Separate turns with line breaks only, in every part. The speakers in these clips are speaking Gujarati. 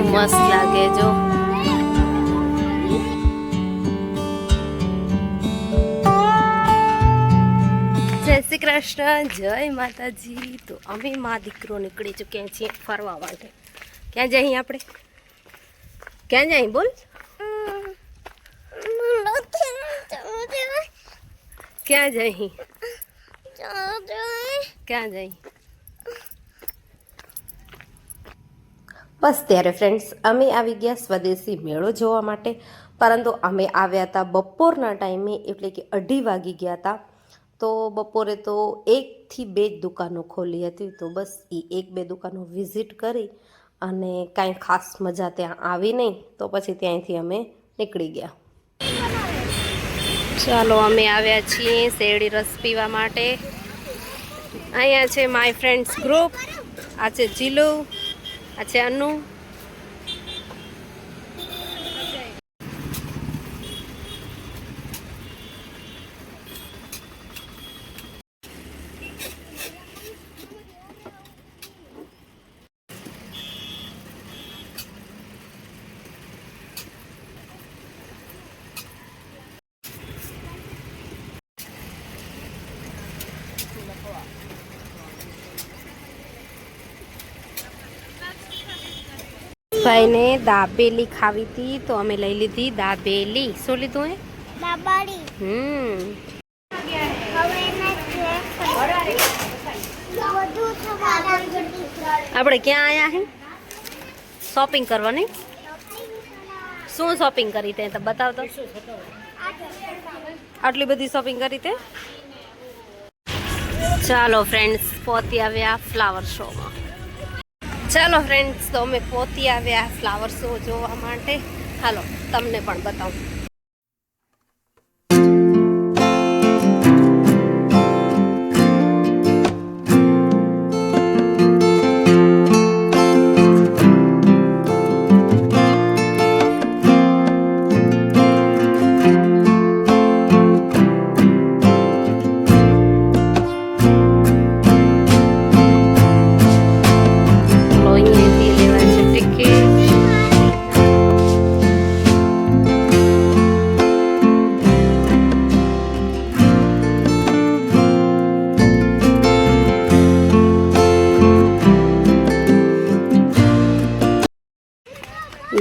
કેવું મસ્ત લાગે જો. જય શ્રી કૃષ્ણ, જય માતાજી. તો અમે મા દીકરો નીકળી ચૂક્યા છીએ ફરવા માટે. ક્યાં જઈએ આપણે? ક્યાં જઈએ બોલ? ક્યાં જઈએ? ક્યાં જઈએ? બસ ત્યારે ફ્રેન્ડ્સ અમે આવી ગયા સ્વદેશી મેળો જોવા માટે. પરંતુ અમે આવ્યા હતા બપોરના ટાઈમે, એટલે કે 2:30 વાગી ગયા હતા. તો બપોરે તો 1 થી 2 જ દુકાનો ખોલી હતી. તો બસ એ 1-2 દુકાનો વિઝિટ કરી અને કાંઈ ખાસ મજા ત્યાં આવી નહીં. તો પછી ત્યાંથી અમે નીકળી ગયા. ચાલો અમે આવ્યા છીએ શેરડી રસ પીવા માટે. અહીંયા છે માય ફ્રેન્ડ્સ ગ્રુપ. આ છે જીલુ, આ છે અનુ. ભાઈને દાબેલી ખાવી હતી તો અમે લઈ લીધી દાબેલી. શું લીધું હે? દાબેલી. આપણે ક્યાં આયા હે? શોપિંગ કરવાની. શું શોપિંગ કરી તે તો બતાવ તો. આટલી બધી શોપિંગ કરી તે? ચાલો ફ્રેન્ડ્સ પહોંચી આવ્યા ફ્લાવર શોમાં. ચાલો ફ્રેન્ડ્સ તો અમે પહોંચી આવ્યા ફ્લાવર શો જોવા માટે. હાલો તમને પણ બતાવું.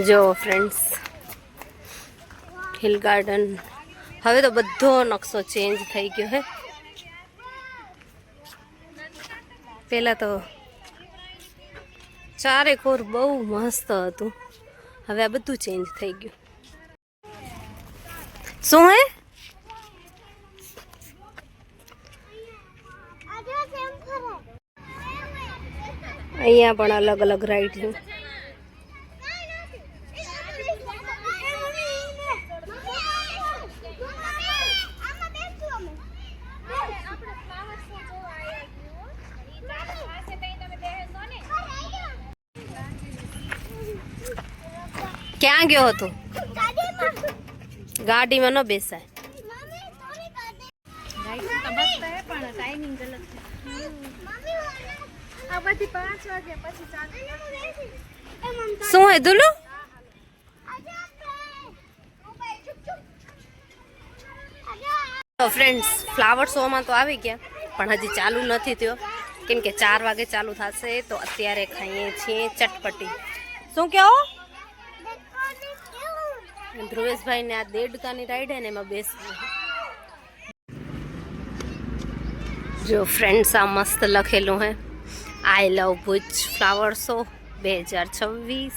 જો ફ્રેન્ડ્સ હિલ ગાર્ડન. હવે તો બધો નકશો ચેન્જ થઈ ગયો હે. પહેલાં તો ચારેકોર બહુ મસ્ત હતું. હવે આ બધું ચેન્જ થઈ ગયું. શું હે? અહીંયા પણ અલગ અલગ રાઈડ છે. ક્યાં ગયો હતો? ગાડીમાં ન બેસાય. શું હે દુલુ? ફ્રેન્ડ્સ ફ્લાવર શોમાં તો આવી ગયા, પણ હજી ચાલુ નથી થયો. કેમ કે 4 વાગે ચાલુ થશે. તો અત્યારે ખાઈએ છીએ ચટપટી. શું કહો? ધ્રુવેશભાઈ ને આ દેડકાની રાઈડ હે ને એમાં બેસવું. જો ફ્રેન્ડ્સ આ મસ્ત લખેલું હે આઈ લવ ભુજ ફ્લાવર શો 2026.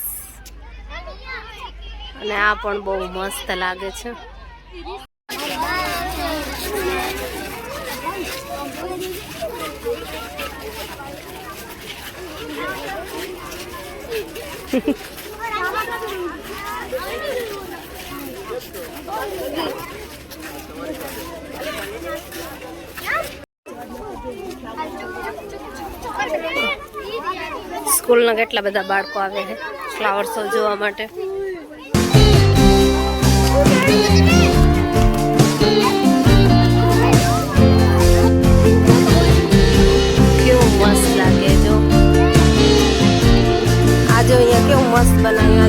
અને આ પણ બહુ મસ્ત લાગે છે. સ્કૂલના કેટલા બધા બાળકો આવે છે ફ્લાવર શો જોવા માટે. કેવું મસ્ત લાગે જો. આ જો અહીંયા કેવું મસ્ત બનાવ્યું.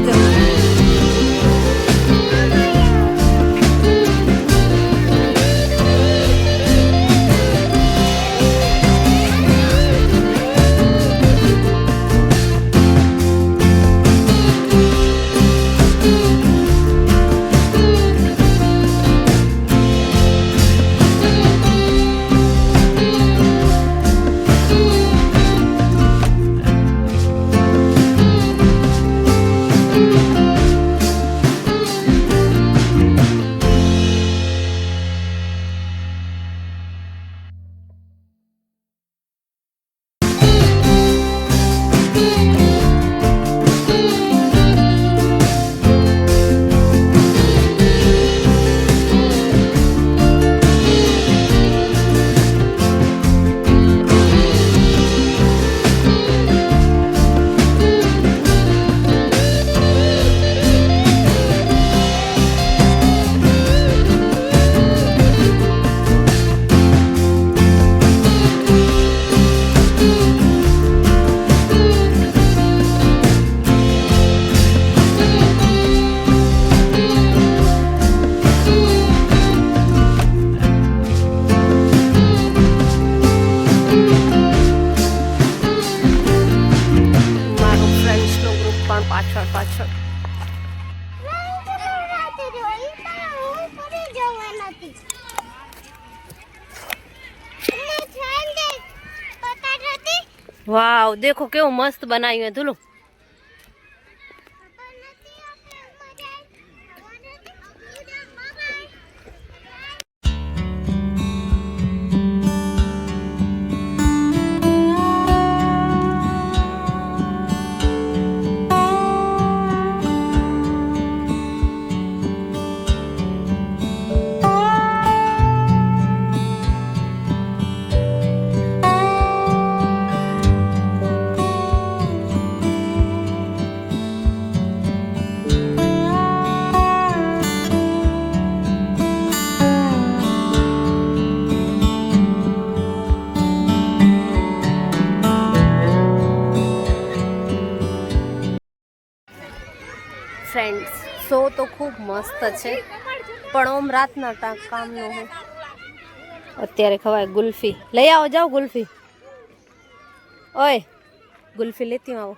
વાવ, દેખો કેવું મસ્ત બનાવ્યું હે ધુલો. ફ્રેન્ડ્સ, શો તો ખૂબ મસ્ત છે, પણ ઓમ રાતના કામનું હું અત્યારે ખવાય ગુલ્ફી. લઈ આવો, જાઓ ગુલ્ફી. ઓય ગુલ્ફી લેતી આવો,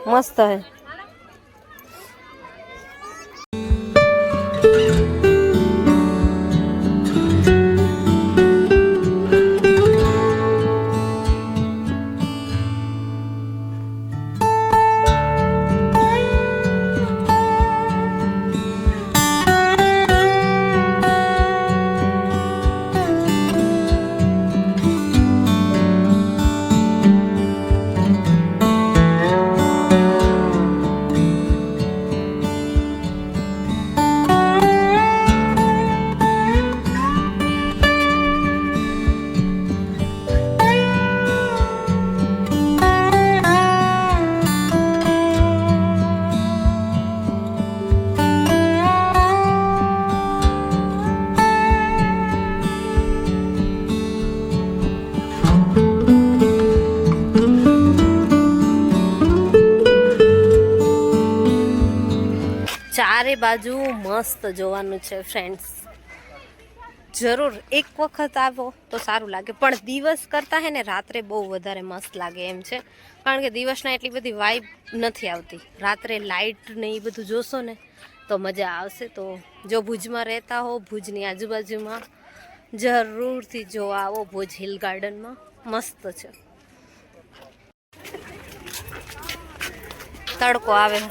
મસ્ત હે. ચારે બાજુ મસ્ત જોવાનું છે ફ્રેન્ડ્સ. જરૂર એક વખત આવો તો સારું લાગે, પણ દિવસ કરતાં હે ને રાત્રે બહુ વધારે મસ્ત લાગે એમ છે, કારણ કે દિવસના એટલી બધી વાઇબ નથી આવતી. રાત્રે લાઇટ ને એ બધું જોશો ને તો મજા આવશે. તો જો ભુજમાં રહેતા હો, ભુજની આજુબાજુમાં, જરૂરથી જોવા આવો. ભુજ હિલ ગાર્ડનમાં મસ્ત છે. તડકો આવે.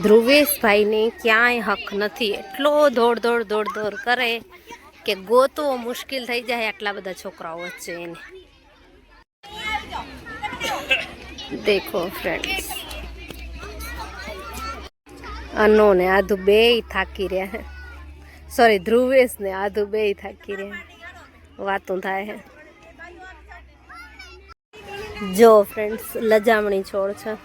ધ્રુવેશભાઈને ક્યાંય હક નથી, એટલો દોડ દોડ કરે કે ગોતવો મુશ્કેલ થઈ જાય આટલા બધા છોકરાઓ વચ્ચે એને. દેખો ફ્રેન્ડ્સ, અનો ને આધુ બેય થાકી રહ્યા હે. સોરી, ધ્રુવેશ ને આધુ બેય થાકી રહ્યા, વાતું થાય હે. જો ફ્રેન્ડ્સ, લજામણી છોડ છે.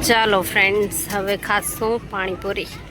ચાલો ફ્રેન્ડ્સ, હવે ખાશું પાણીપુરી.